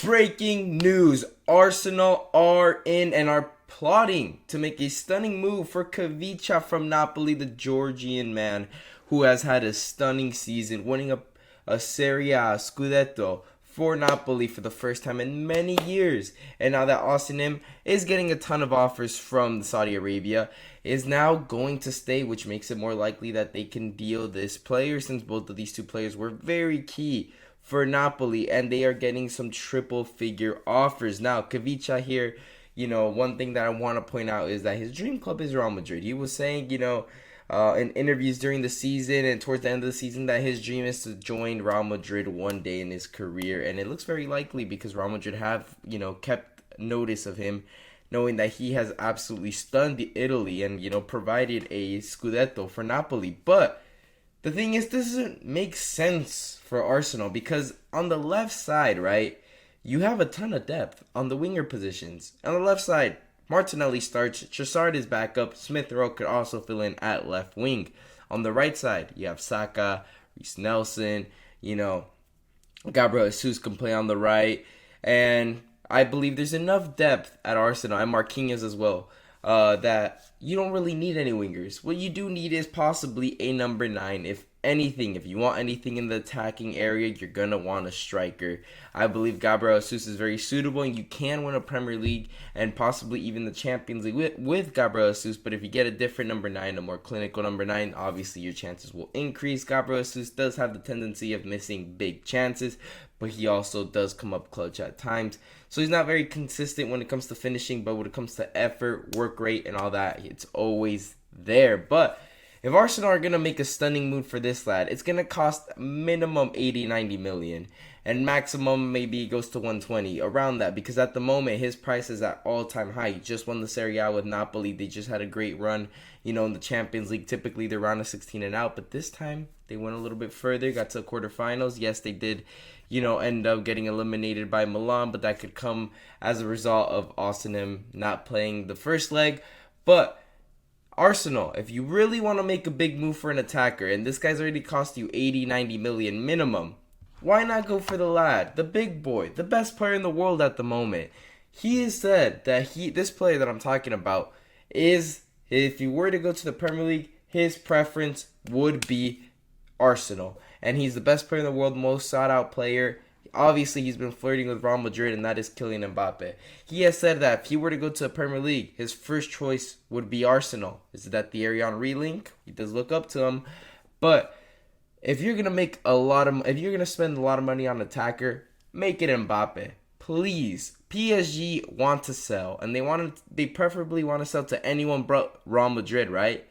Breaking news. Arsenal are in and are plotting to make a stunning move for Khvicha from Napoli, the Georgian man who has had a stunning season, winning a Serie A Scudetto for Napoli for the first time in many years. And now that Arsenal is getting a ton of offers from Saudi Arabia, is now going to stay, which makes it more likely that they can deal this player, since both of these two players were very key for Napoli, and they are getting some triple figure offers. Now, Khvicha here, one thing that I want to point out is that his dream club is Real Madrid. He was saying, in interviews during the season and towards the end of the season, that his dream is to join Real Madrid one day in his career, and it looks very likely because Real Madrid have, kept notice of him, knowing that he has absolutely stunned Italy and, provided a Scudetto for Napoli. But the thing is, this doesn't make sense for Arsenal because on the left side, right, you have a ton of depth on the winger positions. On the left side, Martinelli starts, Trossard is back up, Smith Rowe could also fill in at left wing. On the right side, you have Saka, Reece Nelson, Gabriel Jesus can play on the right, and I believe there's enough depth at Arsenal, and Marquinhos as well, that you don't really need any wingers. What you do need is possibly a number 9. If anything, if you want anything in the attacking area, you're going to want a striker. I believe Gabriel Jesus is very suitable, and you can win a Premier League and possibly even the Champions League with Gabriel Jesus. But if you get a different number 9, a more clinical number 9, obviously your chances will increase. Gabriel Jesus does have the tendency of missing big chances, but he also does come up clutch at times. So he's not very consistent when it comes to finishing, but when it comes to effort, work rate, and all that, it's always there. But if Arsenal are going to make a stunning move for this lad, it's going to cost minimum 80-90 million, and maximum maybe goes to 120, around that, because at the moment his price is at all-time high. He just won the Serie A with Napoli. They just had a great run, in the Champions League. Typically they're round of 16 and out, but this time they went a little bit further, got to the quarterfinals. Yes, they did, end up getting eliminated by Milan, but that could come as a result of Osimhen not playing the first leg. But Arsenal, if you really want to make a big move for an attacker, and this guy's already cost you 80-90 million minimum, why not go for the lad, the big boy, the best player in the world at the moment? He has said that this player that I'm talking about is, if he were to go to the Premier League, his preference would be Arsenal. And he's the best player in the world, most sought out player. Obviously, he's been flirting with Real Madrid, and that is Kylian Mbappe. He has said that if he were to go to the Premier League, his first choice would be Arsenal. Is that the Thierry Henry link? He does look up to him. But if you're gonna spend a lot of money on an attacker, make it Mbappe, please. PSG want to sell, and they preferably want to sell to anyone but Real Madrid, right?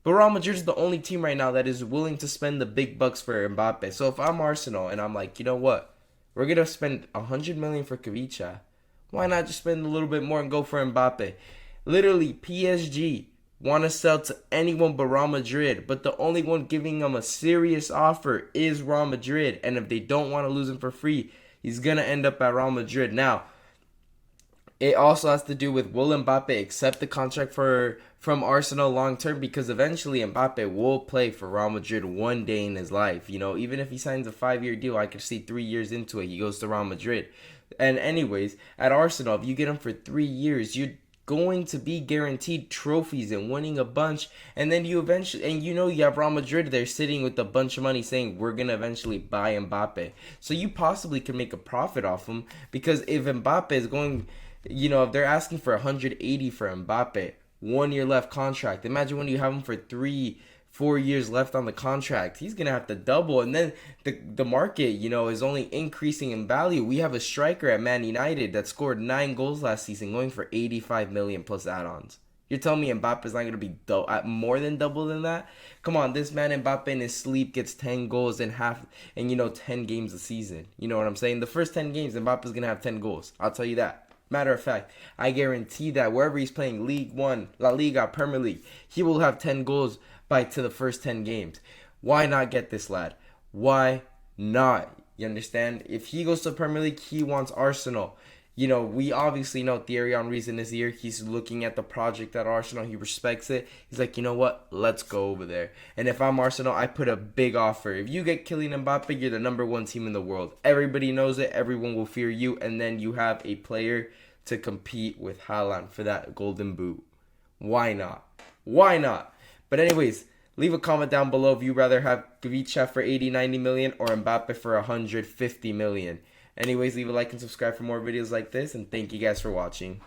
But Real Madrid is the only team right now that is willing to spend the big bucks for Mbappe. So if I'm Arsenal and I'm like, you know what? We're going to spend 100 million for Khvicha. Why not just spend a little bit more and go for Mbappe? Literally, PSG want to sell to anyone but Real Madrid, but the only one giving them a serious offer is Real Madrid. And if they don't want to lose him for free, he's going to end up at Real Madrid. Now, it also has to do with, will Mbappe accept the contract from Arsenal long term? Because eventually Mbappe will play for Real Madrid one day in his life. Even if he signs a 5-year deal, I could see 3 years into it, he goes to Real Madrid. And anyways, at Arsenal, if you get him for 3 years, you're going to be guaranteed trophies and winning a bunch. And then you eventually, and you have Real Madrid there sitting with a bunch of money saying, we're going to eventually buy Mbappe. So you possibly can make a profit off him, because if Mbappe is going, if they're asking for 180 for Mbappe, 1 year left contract. Imagine when you have him for 3-4 years left on the contract. He's going to have to double. And then the market, is only increasing in value. We have a striker at Man United that scored 9 goals last season, going for 85 million plus add-ons. You're telling me Mbappe's not going to be at more than double than that? Come on, this man Mbappe in his sleep gets 10 goals in 10 games a season. You know what I'm saying? The first 10 games, Mbappe's going to have 10 goals. I'll tell you that. Matter of fact, I guarantee that wherever he's playing, League 1, La Liga, Premier League, he will have 10 goals to the first 10 games. Why not get this lad? Why not? You understand? If he goes to the Premier League, he wants Arsenal. you know, we obviously know Thierry Henry's in his ear. He's looking at the project at Arsenal. He respects it. He's like, you know what? Let's go over there. And if I'm Arsenal, I put a big offer. If you get Kylian Mbappe, you're the number one team in the world. Everybody knows it. Everyone will fear you. And then you have a player to compete with Haaland for that golden boot. Why not? Why not? But anyways, leave a comment down below if you'd rather have Khvicha for 80, 90 million or Mbappe for 150 million. Anyways, leave a like and subscribe for more videos like this, and thank you guys for watching.